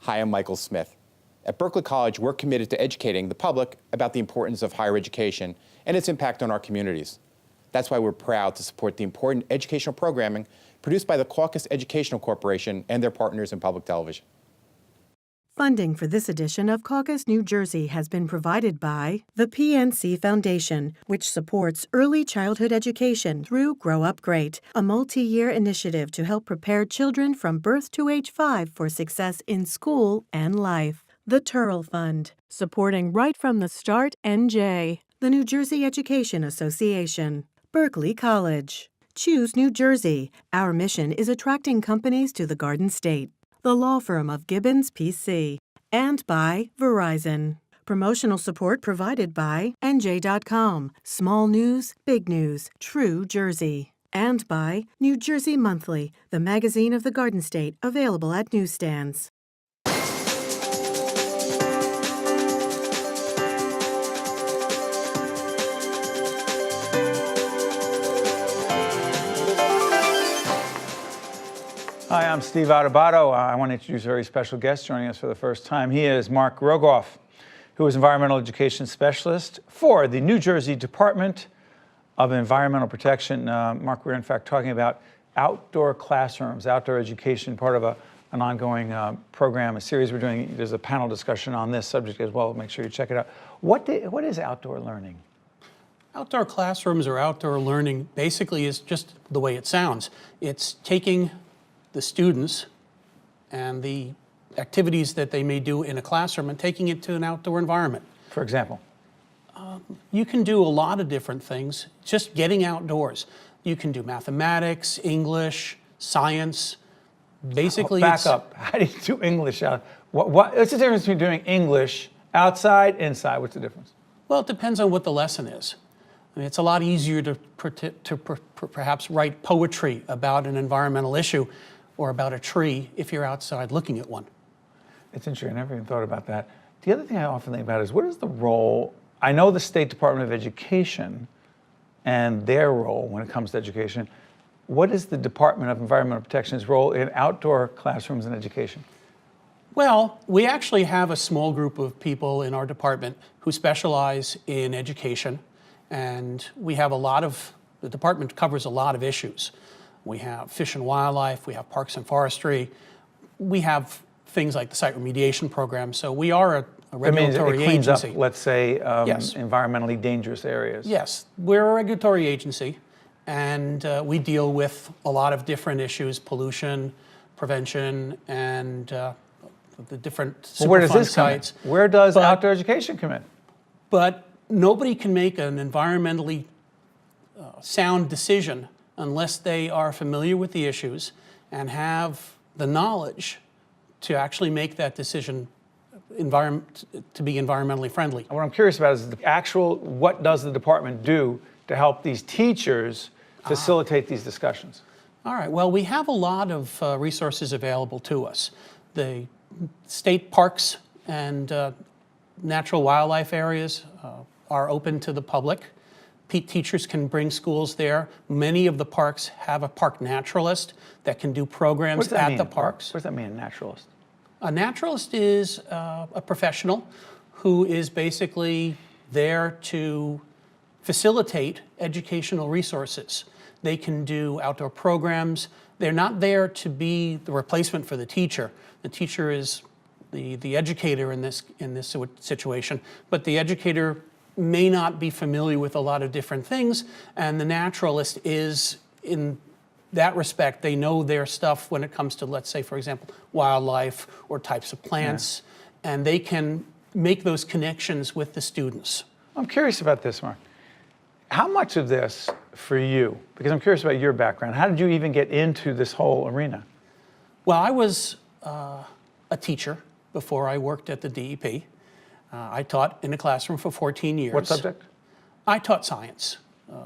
Hi, I'm Michael Smith. At Berkeley College, we're committed to educating the public about the importance of higher education and its impact on our communities. That's why we're proud to support the important educational programming produced by the Caucus Educational Corporation and their partners in public television. Funding for this edition of Caucus New Jersey has been provided by the PNC Foundation, which supports early childhood education through Grow Up Great, a multi-year initiative to help prepare children from birth to age 5 for success in school and life. The Turrell Fund, supporting Right from the Start NJ, the New Jersey Education Association, Berkeley College. Choose New Jersey. Our mission is attracting companies to the Garden State. The law firm of Gibbons, P.C., and by Verizon. Promotional support provided by NJ.com, Small News, Big News, True Jersey. And by New Jersey Monthly, the magazine of the Garden State, available at newsstands. Hi, I'm Steve Adubato. I want to introduce a very special guest joining us for the first time. He is Marc Rogoff, who is Environmental Education Specialist for the New Jersey Department of Environmental Protection. Marc, we're in fact talking about outdoor classrooms, outdoor education, part of an ongoing program, a series we're doing. There's a panel discussion on this subject as well. Make sure you check it out. What is outdoor learning? Outdoor classrooms or outdoor learning basically is just the way it sounds. It's taking the students and the activities that they may do in a classroom and taking it to an outdoor environment. For example? You can do a lot of different things, just getting outdoors. You can do mathematics, English, science. Basically, back up. How do you do English out? What's the difference between doing English outside, inside? What's the difference? Well, it depends on what the lesson is. I mean, it's a lot easier to perhaps write poetry about an environmental issue or about a tree if you're outside looking at one. It's interesting. I never even thought about that. The other thing I often think about is, what is the role? I know the State Department of Education and their role when it comes to education. What is the Department of Environmental Protection's role in outdoor classrooms and education? Well, we actually have a small group of people in our department who specialize in education, and we have the department covers a lot of issues. We have fish and wildlife, we have parks and forestry, we have things like the site remediation program, so we are a regulatory it cleans agency. Up, let's say, yes. Environmentally dangerous areas. Yes, we're a regulatory agency, and we deal with a lot of different issues, pollution, prevention, and the different Superfund where does this sites. Come in? Where does outdoor education come in? But nobody can make an environmentally sound decision unless they are familiar with the issues and have the knowledge to actually make that decision to be environmentally friendly. What I'm curious about is what does the department do to help these teachers facilitate these discussions? All right, well, we have a lot of resources available to us. The state parks and natural wildlife areas are open to the public. Teachers can bring schools there. Many of the parks have a park naturalist that can do programs at the parks. What does that mean, a naturalist? A naturalist is a professional who is basically there to facilitate educational resources. They can do outdoor programs. They're not there to be the replacement for the teacher. The teacher is the educator in this situation, but the educator may not be familiar with a lot of different things, and the naturalist is, in that respect, they know their stuff when it comes to, let's say, for example, wildlife or types of plants, and they can make those connections with the students. I'm curious about this, Marc. How much of this for you, because I'm curious about your background, how did you even get into this whole arena? Well, I was a teacher before I worked at the DEP. I taught in a classroom for 14 years. What subject? I taught science,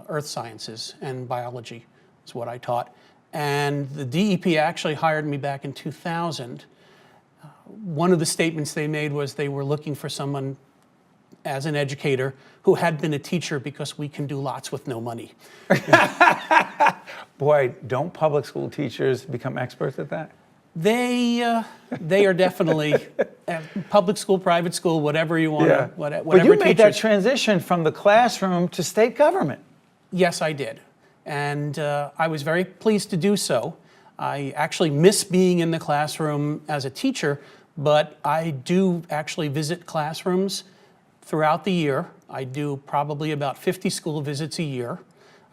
earth sciences and biology is what I taught. And the DEP actually hired me back in 2000. One of the statements they made was they were looking for someone as an educator who had been a teacher because we can do lots with no money. Boy, don't public school teachers become experts at that? They are definitely public school, private school, whatever you want to, whatever But you made that teachers. transition from the classroom to state government. Yes, I did. And I was very pleased to do so. I actually miss being in the classroom as a teacher, but I do actually visit classrooms throughout the year. I do probably about 50 school visits a year.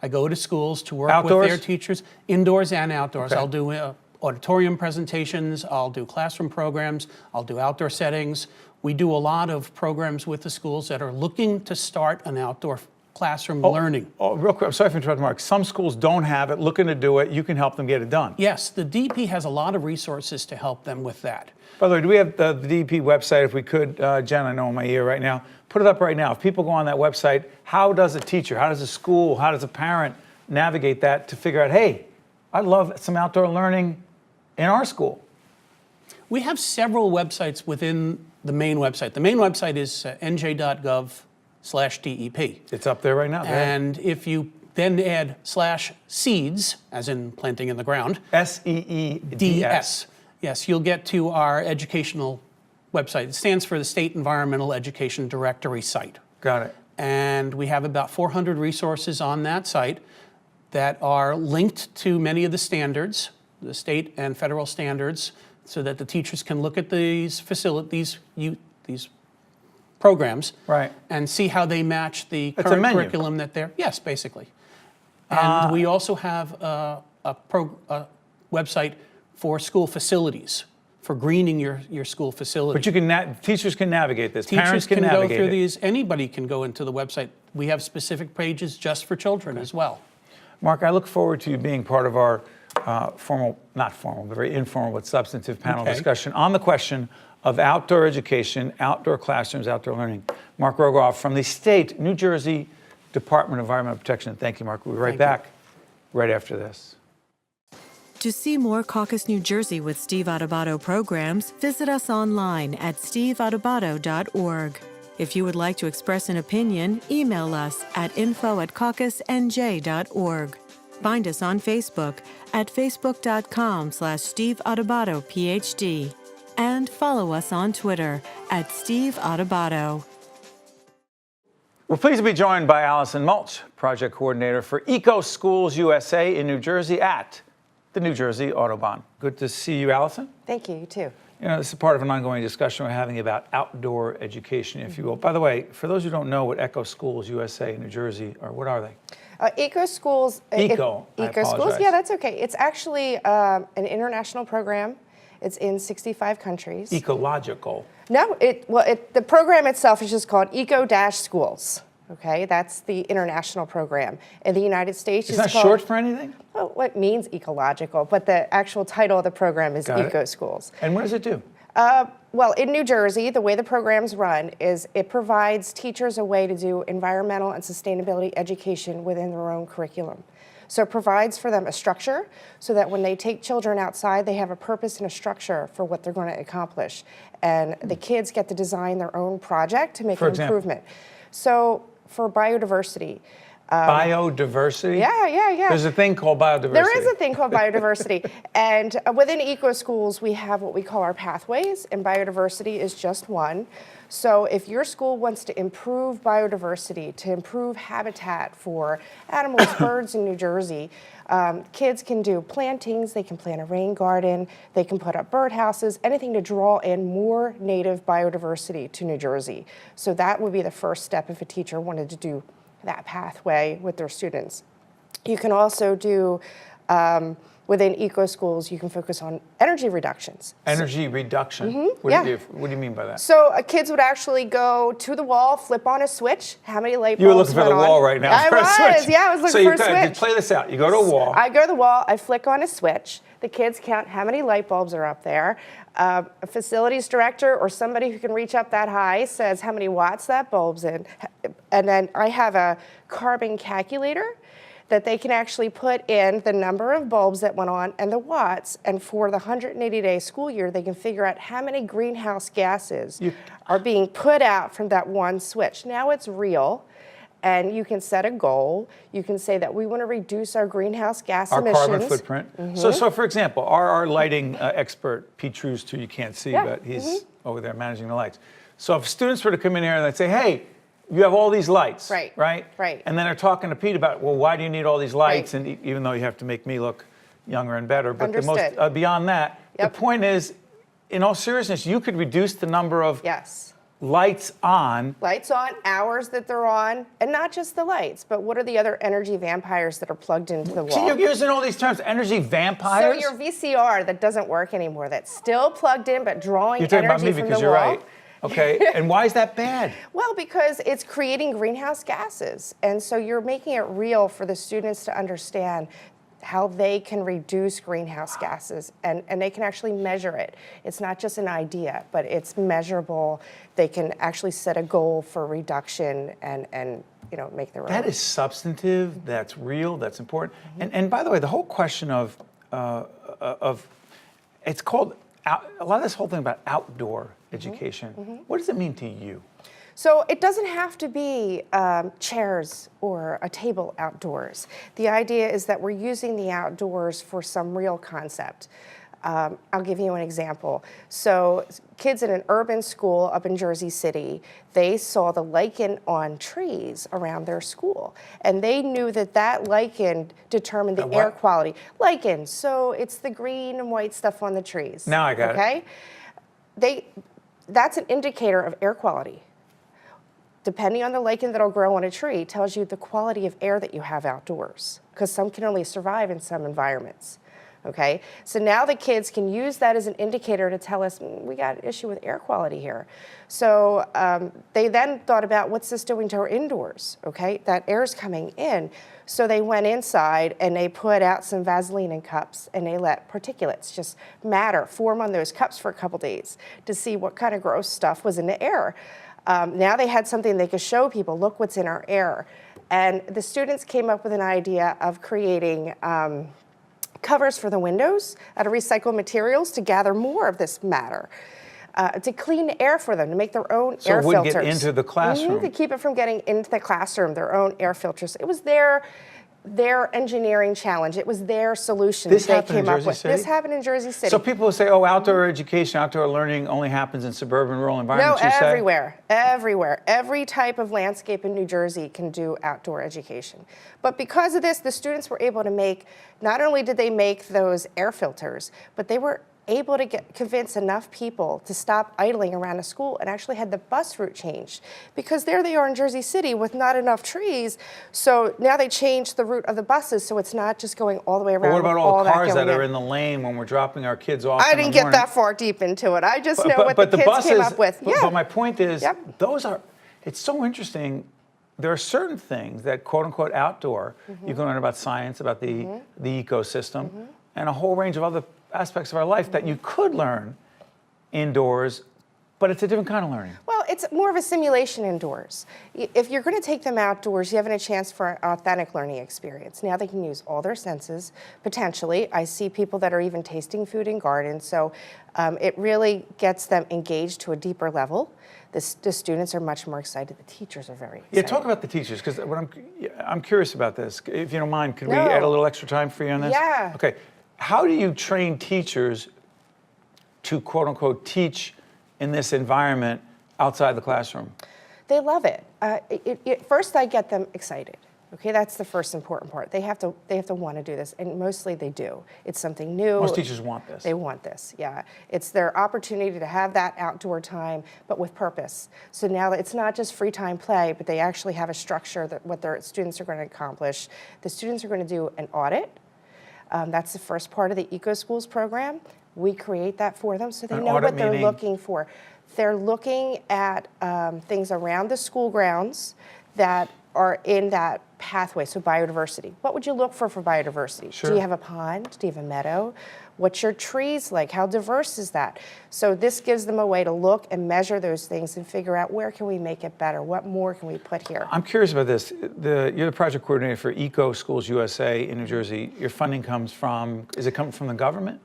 I go to schools to work with their teachers, indoors and outdoors. Okay. I'll do auditorium presentations, I'll do classroom programs, I'll do outdoor settings. We do a lot of programs with the schools that are looking to start an outdoor classroom learning. Oh, real quick, I'm sorry for interrupting, Mark. Some schools don't have it, looking to do it. You can help them get it done. Yes, the DP has a lot of resources to help them with that. By the way, do we have the DP website? If we could, Jen, I know in my ear right now, put it up right now. If people go on that website, how does a teacher, how does a school, how does a parent navigate that to figure out, hey, I'd love some outdoor learning in our school? We have several websites within the main website. The main website is nj.gov/DEP. It's up there right now. And if you then add /seeds, as in planting in the ground, SEEDS. yes, you'll get to our educational website. It stands for the State Environmental Education Directory site. Got it. And we have about 400 resources on that site that are linked to many of the standards, the state and federal standards, so that the teachers can look at these programs, right, and see how they match the current curriculum that they're, yes, basically. And we also have a website for school facilities, for greening your school facility. But you can teachers can navigate this. Teachers Parents can go navigate through it. these. Anybody can go into the website. We have specific pages just for children as well. Mark, I look forward to you being part of our formal, not formal, but very informal but substantive panel discussion on the question of outdoor education, outdoor classrooms, outdoor learning. Marc Rogoff from the state New Jersey Department of Environmental Protection. Thank you, Mark. We'll be right back right after this. To see more Caucus New Jersey with Steve Adubato programs, visit us online at steveadubato.org. If you would like to express an opinion, email us at info@caucusnj.org. Find us on Facebook at facebook.com/Steve Adubato PhD. And follow us on Twitter at Steve Adubato. We're pleased to be joined by Alison Mulch, project coordinator for Eco Schools USA in New Jersey at the New Jersey Audubon. Good to see you, Alison. Thank you, you too. You know, this is part of an ongoing discussion we're having about outdoor education, if you will. By the way, for those who don't know what Eco Schools USA in New Jersey are, what are they? Eco Schools. Eco Schools, yeah, that's okay. It's actually an international program. It's in 65 countries. Ecological. No, the program itself is just called Eco-Schools. Okay, that's the international program. In the United States, it's not short for anything? Well, what means ecological, but the actual title of the program is Eco Schools. And what does it do? Well, in New Jersey, the way the program's run is it provides teachers a way to do environmental and sustainability education within their own curriculum. So it provides for them a structure so that when they take children outside, they have a purpose and a structure for what they're going to accomplish. And the kids get to design their own project to make an improvement. So for biodiversity. Biodiversity? Yeah. There's a thing called biodiversity. There is a thing called biodiversity. And within Eco Schools, we have what we call our pathways, and biodiversity is just one. So if your school wants to improve biodiversity, to improve habitat for animals, birds in New Jersey, kids can do plantings, they can plant a rain garden, they can put up birdhouses, anything to draw in more native biodiversity to New Jersey. So that would be the first step if a teacher wanted to do that pathway with their students. You can also do, within Eco Schools, you can focus on energy reductions. Energy reduction? What do you mean by that? So kids would actually go to the wall, flip on a switch. How many light bulbs You were looking for the went wall on? right now. I was looking for a switch. Play this out. You go to a wall. I go to the wall, I flick on a switch. The kids count how many light bulbs are up there. A facilities director or somebody who can reach up that high says how many watts that bulb's in. And then I have a carbon calculator that they can actually put in the number of bulbs that went on and the watts, and for the 180-day school year, they can figure out how many greenhouse gases are being put out from that one switch. Now it's real, And you can set a goal. You can say that we want to reduce our greenhouse gas emissions. Our carbon footprint. So for example, our lighting expert, Pete Trues, too, you can't see, but he's over there managing the lights. So if students were to come in here and they'd say, hey, you have all these lights, right? And then they're talking to Pete about, well, why do you need all these lights? And even though you have to make me look younger and better, but the most beyond that, the point is, in all seriousness, you could reduce the number of lights on, hours that they're on, and not just the lights, but what are the other energy vampires that are plugged into the wall? See, you're using all these terms, energy vampires? So your VCR that doesn't work anymore, that's still plugged in but drawing energy from the wall. You're talking about me because you're right. Okay, and why is that bad? Well, because it's creating greenhouse gases. And so you're making it real for the students to understand how they can reduce greenhouse gases, and they can actually measure it. It's not just an idea, but it's measurable. They can actually set a goal for reduction and make their own. That is substantive, that's real, that's important. And by the way, the whole question of it's called, a lot of this whole thing about outdoor education, what does it mean to you? So it doesn't have to be chairs or a table outdoors. The idea is that we're using the outdoors for some real concept. I'll give you an example. So kids in an urban school up in Jersey City, they saw the lichen on trees around their school. And they knew that that lichen determined the air quality. Lichen, so it's the green and white stuff on the trees. Now I got it. Okay? That's an indicator of air quality. Depending on the lichen that'll grow on a tree, tells you the quality of air that you have outdoors, because some can only survive in some environments. Okay, so now the kids can use that as an indicator to tell us we got an issue with air quality here. So they then thought about what's this doing to our indoors? Okay, that air's coming in. So they went inside and they put out some Vaseline in cups and they let particulates, just matter, form on those cups for a couple days to see what kind of gross stuff was in the air. Now they had something they could show people, look what's in our air. And the students came up with an idea of creating covers for the windows out of recycled materials to gather more of this matter, to clean the air for them, to make their own air filters. So it wouldn't get into the classroom. To keep it from getting into the classroom, their own air filters. It was their engineering challenge. It was their solution this that they happened came in up Jersey with. City? This happened in Jersey City. So people will say, oh, outdoor education, outdoor learning only happens in suburban, rural environments, no, you say? everywhere. Every type of landscape in New Jersey can do outdoor education. But because of this, the students were able to make, not only did they make those air filters, but they were able to convince enough people to stop idling around a school and actually had the bus route changed. Because there they are in Jersey City with not enough trees, so now they changed the route of the buses so it's not just going all the way around. But what about all the cars that are in in the lane when we're dropping our kids off I didn't get that far deep into it. I just know what the kids buses, came up with. But my point is, it's so interesting. There are certain things that, quote unquote, outdoor, you can learn about science, about the ecosystem, and a whole range of other aspects of our life that you could learn indoors, but it's a different kind of learning. Well, it's more of a simulation indoors. If you're going to take them outdoors, you have a chance for an authentic learning experience. Now they can use all their senses, potentially. I see people that are even tasting food in gardens, so it really gets them engaged to a deeper level. The students are much more excited. The teachers are very excited. Yeah, talk about the teachers, because I'm curious about this. If you don't mind, could we add a little extra time for you on this? Yeah. Okay. How do you train teachers to, quote unquote, teach in this environment outside the classroom? They love it. First, I get them excited. Okay, that's the first important part. They have to want to do this, and mostly they do. It's something new. Most teachers want this. They want this, yeah. It's their opportunity to have that outdoor time, but with purpose. So now it's not just free time play, but they actually have a structure that what their students are going to accomplish. The students are going to do an audit. That's the first part of the Eco Schools program. We create that for them so they know what they're looking for. They're looking at things around the school grounds that are in that pathway, so biodiversity. What would you look for biodiversity? Sure. Do you have a pond? Do you have a meadow? What's your trees like? How diverse is that? So this gives them a way to look and measure those things and figure out where can we make it better? What more can we put here? I'm curious about this. You're the project coordinator for Eco Schools USA in New Jersey. Your funding comes from, is it coming from the government?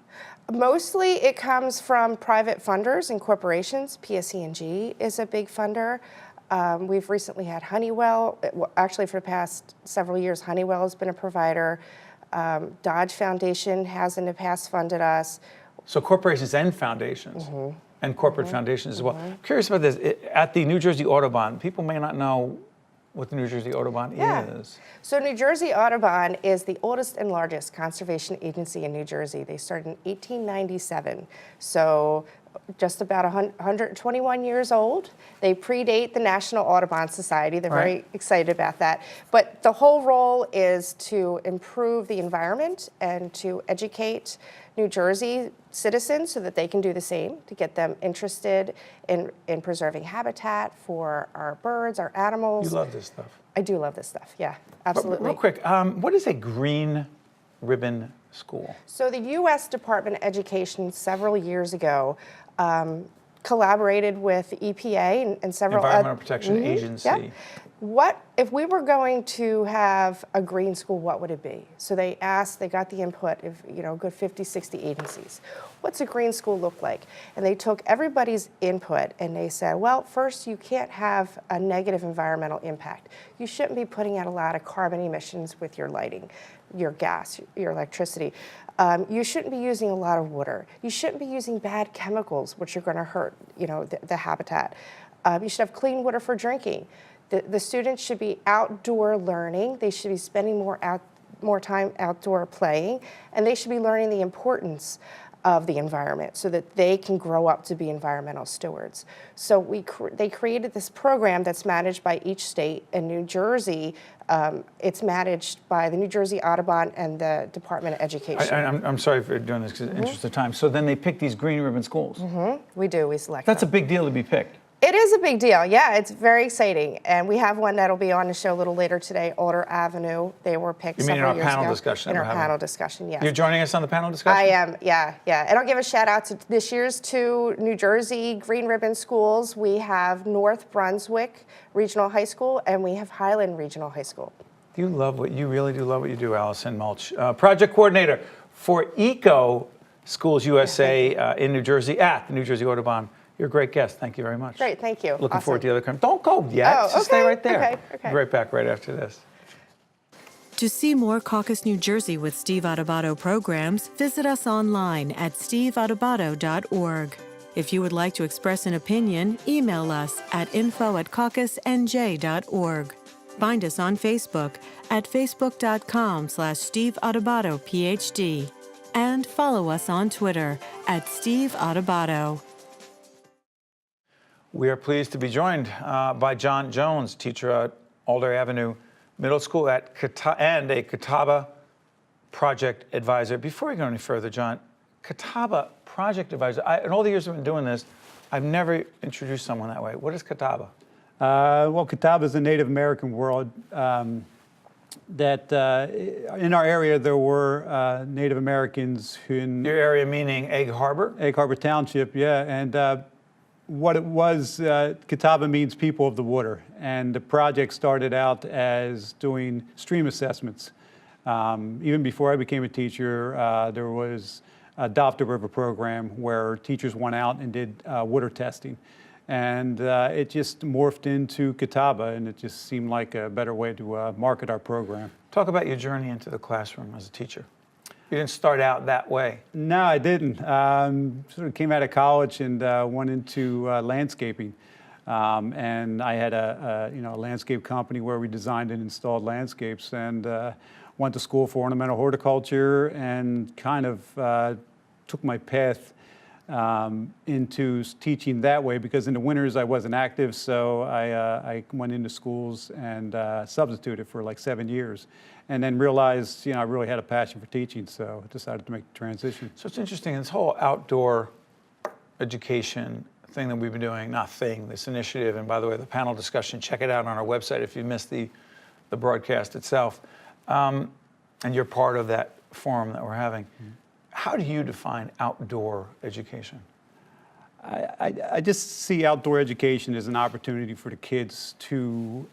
Mostly it comes from private funders and corporations. PSE&G is a big funder. We've recently had Honeywell. Actually, for the past several years, Honeywell has been a provider. Dodge Foundation has in the past funded us. So corporations and foundations, and corporate foundations as well. I'm curious about this. At the New Jersey Audubon, people may not know what the New Jersey Audubon is. So New Jersey Audubon is the oldest and largest conservation agency in New Jersey. They started in 1897, so just about 121 years old. They predate the National Audubon Society. They're very excited about that. But the whole role is to improve the environment and to educate New Jersey citizens so that they can do the same, to get them interested in preserving habitat for our birds, our animals. You love this stuff. I do love this stuff, yeah, absolutely. But real quick, what is a green ribbon school? So the U.S. Department of Education several years ago collaborated with the EPA and several Environmental Protection Agency. Yeah. What if we were going to have a green school? What would it be? So they got the input of a good 50, 60 agencies. What's a green school look like? And they took everybody's input and they said, well, first, you can't have a negative environmental impact. You shouldn't be putting out a lot of carbon emissions with your lighting, your gas, your electricity. You shouldn't be using a lot of water. You shouldn't be using bad chemicals, which are going to hurt, the habitat. You should have clean water for drinking. The students should be outdoor learning. They should be spending more time outdoor playing, and they should be learning the importance of the environment so that they can grow up to be environmental stewards. So they created this program that's managed by each state. In New Jersey, it's managed by the New Jersey Audubon and the Department of Education. I'm sorry for doing this because interest of time. So then they pick these green ribbon schools. We do. We select That's them. a big deal to be picked. It is a big deal, yeah. It's very exciting, and we have one that'll be on the show a little later today. Alder Avenue, they were picked several years ago. In our panel discussion? In our panel discussion, yes. You're joining us on the panel discussion? I am, yeah. And I'll give a shout out to this year's two New Jersey Green Ribbon schools. We have North Brunswick Regional High School, and we have Highland Regional High School. You really do love what you do, Alison Mulch. Project coordinator for Eco Schools USA in New Jersey at the New Jersey Audubon. You're a great guest. Thank you very much. Great, thank you. Looking Awesome. forward to the other content. Don't go yet. Oh, Just stay okay, right there. okay. Be right back right after this. To see more Caucus New Jersey with Steve Adubato programs, visit us online at steveadubato.org. If you would like to express an opinion, email us at info@caucusnj.org. Find us on Facebook at facebook.com/Steve Adubato PhD. And follow us on Twitter at Steve Adubato. We are pleased to be joined by John Jones, teacher at Alder Avenue Middle School and a Catawba Project advisor. Before we go any further, John, Catawba Project advisor. In all the years I've been doing this, I've never introduced someone that way. What is Catawba? Well, Catawba is a Native American word that in our area there were Native Americans who in Your area meaning Egg Harbor? Egg Harbor Township, yeah, and what it was, Catawba means people of the water, and the project started out as doing stream assessments. Even before I became a teacher, there was Adopt a River program where teachers went out and did water testing. And it just morphed into Catawba, and it just seemed like a better way to market our program. Talk about your journey into the classroom as a teacher. You didn't start out that way. No, I didn't. Sort of came out of college and went into landscaping. And I had a landscape company where we designed and installed landscapes, and went to school for ornamental horticulture and kind of took my path into teaching that way, because in the winters I wasn't active, so I went into schools and substituted for like 7 years, and then realized I really had a passion for teaching, so I decided to make the transition. So it's interesting, this whole outdoor education thing that we've been doing, this initiative, and by the way, the panel discussion, check it out on our website if you missed the broadcast itself, and you're part of that forum that we're having. Mm-hmm. How do you define outdoor education? I just see outdoor education as an opportunity for the kids to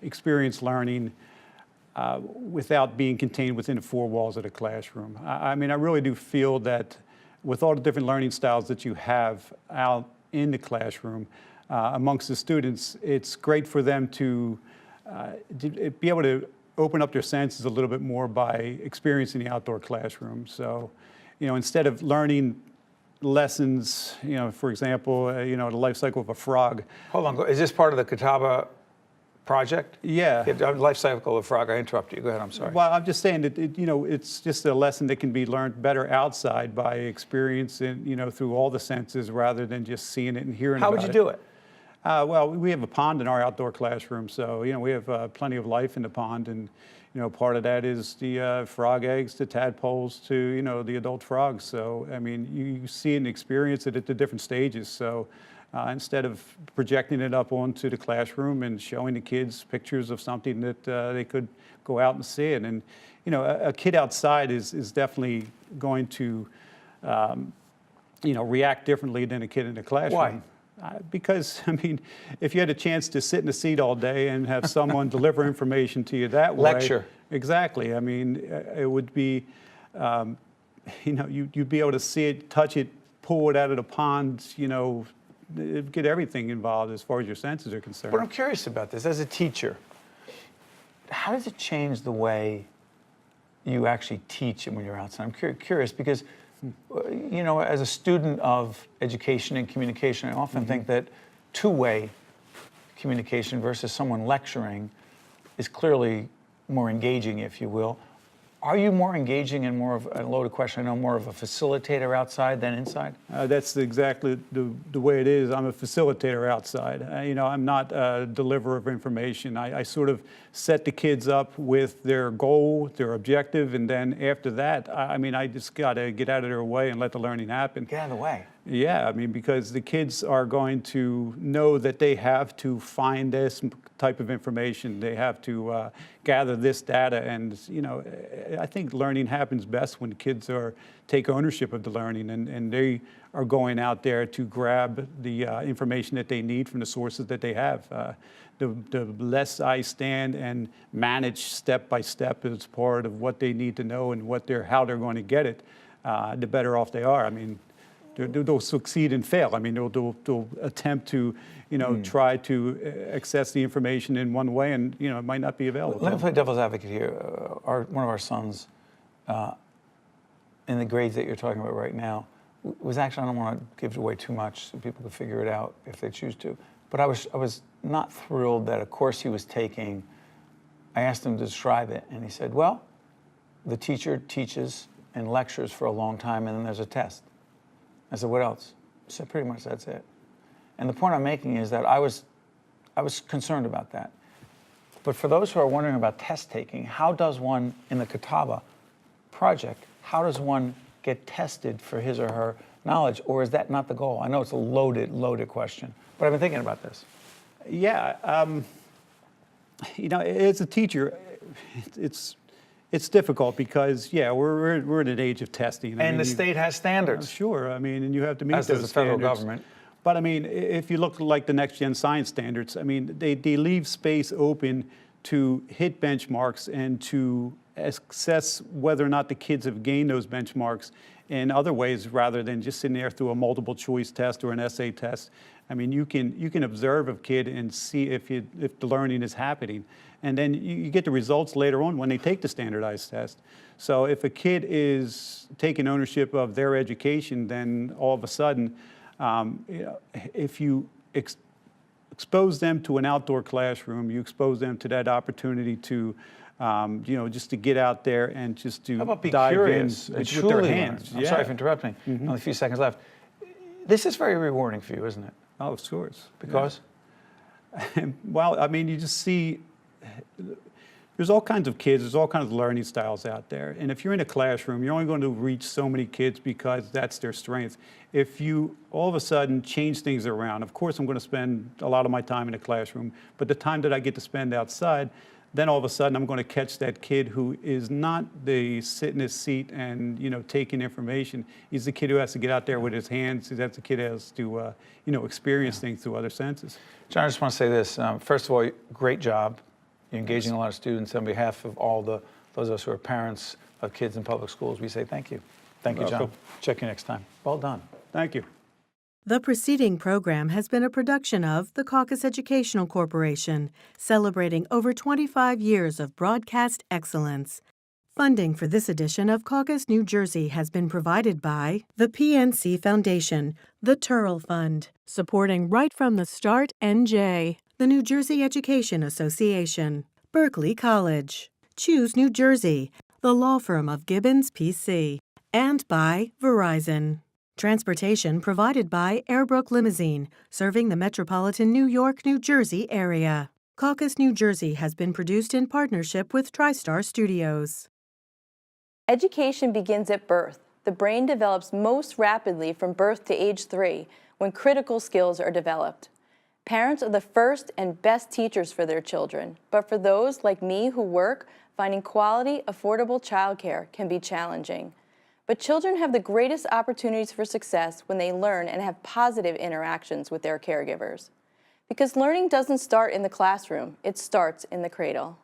experience learning without being contained within the four walls of the classroom. I mean, I really do feel that with all the different learning styles that you have out in the classroom, amongst the students, it's great for them to be able to open up their senses a little bit more by experiencing the outdoor classroom. So, instead of learning lessons, for example, the life cycle of a frog. Hold on, is this part of the Catawba Project? Yeah. Life cycle of a frog. I interrupted you. Go ahead, I'm sorry. Well, I'm just saying that, it's just a lesson that can be learned better outside by experiencing, through all the senses rather than just seeing it and hearing about it. How would you do it? Well, we have a pond in our outdoor classroom, so we have plenty of life in the pond, and part of that is the frog eggs, the tadpoles, to the adult frogs. So I mean, you see and experience it at the different stages. So instead of projecting it up onto the classroom and showing the kids pictures of something that they could go out and see it, and a kid outside is definitely going to react differently than a kid in the classroom. Why? Because, I mean, if you had a chance to sit in a seat all day and have someone deliver information to you that way. Lecture. Exactly. I mean, it would be, you'd be able to see it, touch it, pull it out of the pond, get everything involved as far as your senses are concerned. But I'm curious about this. As a teacher, how does it change the way you actually teach when you're outside? I'm curious because as a student of education and communication, I often think that two-way communication versus someone lecturing is clearly more engaging, if you will. Are you more engaging and more of a loaded question? I know more of a facilitator outside than inside. That's exactly the way it is. I'm a facilitator outside. I'm not a deliverer of information. I sort of set the kids up with their goal, their objective, and then after that, I just got to get out of their way and let the learning happen. Get out of the way. Yeah, because the kids are going to know that they have to find this type of information. They have to gather this data, and I think learning happens best when kids take ownership of the learning, and they are going out there to grab the information that they need from the sources that they have. The less I stand and manage step by step as part of what they need to know and how they're going to get it, the better off they are. I mean, they'll succeed and fail. I mean, they'll attempt to, try to access the information in one way, and it might not be available. Let me play devil's advocate here. One of our sons, in the grades that you're talking about right now, was actually, I don't want to give away too much so people can figure it out if they choose to, but I was not thrilled that a course he was taking, I asked him to describe it, and he said, well, the teacher teaches and lectures for a long time, and then there's a test. I said, what else? He said, pretty much that's it. And the point I'm making is that I was concerned about that. But for those who are wondering about test taking, how does one, in the Catawba Project, how does one get tested for his or her knowledge, or is that not the goal? I know it's a loaded question, but I've been thinking about this. Yeah, as a teacher, it's difficult because, we're in an age of testing. And the state has standards. Sure, and you have to meet those standards. As does the federal government. But if you look like the next gen science standards, they leave space open to hit benchmarks and to assess whether or not the kids have gained those benchmarks in other ways rather than just sitting there through a multiple choice test or an essay test. You can observe a kid and see if the learning is happening. And then you get the results later on when they take the standardized test. So if a kid is taking ownership of their education, then all of a sudden, if you expose them to an outdoor classroom, you expose them to that opportunity to, just to get out there and just to dive in with their hands. I'm sorry for interrupting. Only a few seconds left. This is very rewarding for you, isn't it? Oh, of course. Because? Yeah. Well, you just see, there's all kinds of kids, there's all kinds of learning styles out there. And if you're in a classroom, you're only going to reach so many kids because that's their strength. If you all of a sudden change things around, of course I'm going to spend a lot of my time in the classroom, but the time that I get to spend outside, then all of a sudden I'm going to catch that kid who is not the sit in his seat and taking information. He's the kid who has to get out there with his hands. That's the kid who has to experience things through other senses. John, I just want to say this. First of all, great job. You're engaging a lot of students. On behalf of all those of us who are parents of kids in public schools, we say thank you. Thank you, John. Welcome. Check you next time. Well done. Thank you. The preceding program has been a production of the Caucus Educational Corporation, celebrating over 25 years of broadcast excellence. Funding for this edition of Caucus New Jersey has been provided by the PNC Foundation, the Turrell Fund, supporting Right from the Start NJ, the New Jersey Education Association, Berkeley College, Choose New Jersey, the law firm of Gibbons PC, and by Verizon. Transportation provided by Airbrook Limousine, serving the metropolitan New York, New Jersey area. Caucus New Jersey has been produced in partnership with TriStar Studios. Education begins at birth. The brain develops most rapidly from birth to age 3, when critical skills are developed. Parents are the first and best teachers for their children, but for those like me who work, finding quality, affordable childcare can be challenging. But children have the greatest opportunities for success when they learn and have positive interactions with their caregivers. Because learning doesn't start in the classroom, it starts in the cradle.